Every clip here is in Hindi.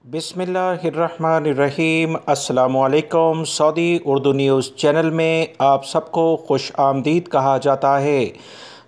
बिस्मिल्लाहिर्रहमानिर्रहीम। अस्सलामुअलैकुम। सऊदी उर्दू न्यूज़ चैनल में आप सबको खुश आमदीद कहा जाता है।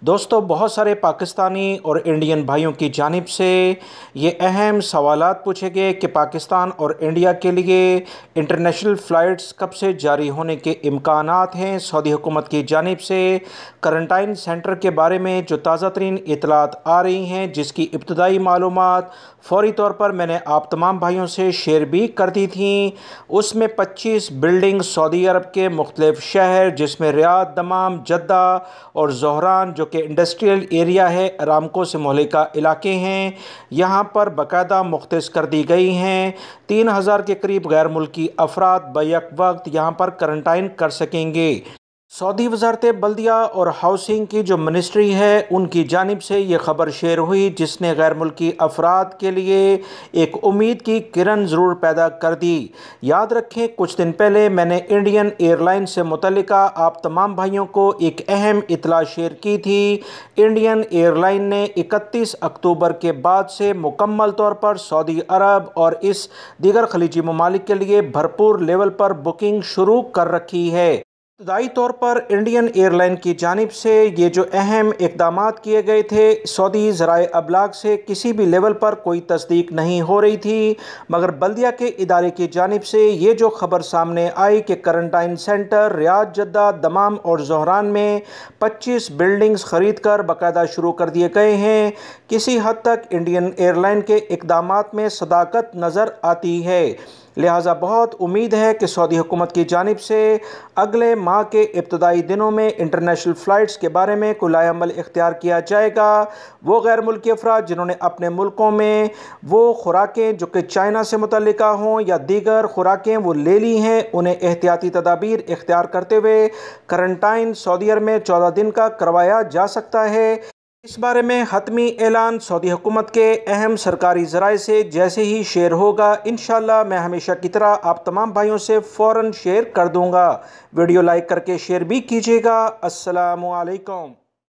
दोस्तों, बहुत सारे पाकिस्तानी और इंडियन भाइयों की जानिब से ये अहम सवालात पूछे गए कि पाकिस्तान और इंडिया के लिए इंटरनेशनल फ़्लाइट्स कब से जारी होने के इम्कानात हैं। सऊदी हुकूमत की जानिब से क्वारंटाइन सेंटर के बारे में जो ताज़ा तरीन इतलात आ रही हैं, जिसकी इब्तदाई मालूमात फ़ौरी तौर पर मैंने आप तमाम भाइयों से शेयर भी कर दी थी। उसमें 25 बिल्डिंग सऊदी अरब के मुख्तलिफ शहर, जिसमें रियाद, दमाम, जद्दा और ज़ोहरान जो कि इंडस्ट्रियल एरिया है, अरामको से मुहल्लिका इलाके हैं, यहाँ पर बाकायदा मुख्तस कर दी गई हैं। 3000 के करीब गैर मुल्की अफराद बैक वक्त यहाँ पर क्वारंटाइन कर सकेंगे। सऊदी वज़ारत बल्दिया और हाउसिंग की जो मिनिस्ट्री है, उनकी जानिब से ये ख़बर शेयर हुई, जिसने गैर मुल्की अफराद के लिए एक उम्मीद की किरण ज़रूर पैदा कर दी। याद रखें, कुछ दिन पहले मैंने इंडियन एयरलाइन से मुतल्लिका आप तमाम भाइयों को एक अहम इतला शेयर की थी। इंडियन एयरलाइन ने 31 अक्टूबर के बाद से मुकम्मल तौर पर सऊदी अरब और इस दीगर खलीजी ममालिक के लिए भरपूर लेवल पर बुकिंग शुरू कर रखी है। इब्तदाई तौर पर इंडियन एयरलाइन की जानिब से ये जो अहम इक़दामात किए गए थे, सऊदी ज़राए अबलाग से किसी भी लेवल पर कोई तस्दीक नहीं हो रही थी, मगर बल्दिया के इदारे की जानिब से ये जो ख़बर सामने आई कि क्वारंटाइन सेंटर रियाद, जद्दा, दमाम और ज़ोहरान में 25 बिल्डिंग्स ख़रीद कर बाकायदा शुरू कर दिए गए हैं, किसी हद तक इंडियन एयरलाइन के इक़दामात में सदाकत नज़र आती है। लिहाजा बहुत उम्मीद है कि सऊदी हुकूमत की जानिब से अगले माह के इब्तदाई दिनों में इंटरनेशनल फ़्लाइट्स के बारे में कुलाए अमल इख्तियार किया जाएगा। वो गैर मुल्की अफराद जिन्होंने अपने मुल्कों में वो खुराकें जो कि चाइना से मुतल्लिका हों या दीगर खुराकें वो ले ली हैं, उन्हें एहतियाती तदाबीर इख्तियार करते हुए क्वारंटाइन सऊदी अरब में 14 दिन का करवाया जा सकता है। इस बारे में हतमी ऐलान सऊदी हुकूमत के अहम सरकारी ज़राए से जैसे ही शेयर होगा, इंशाअल्लाह मैं हमेशा की तरह आप तमाम भाइयों से फ़ौरन शेयर कर दूंगा। वीडियो लाइक करके शेयर भी कीजिएगा। अस्सलामु अलैकुम।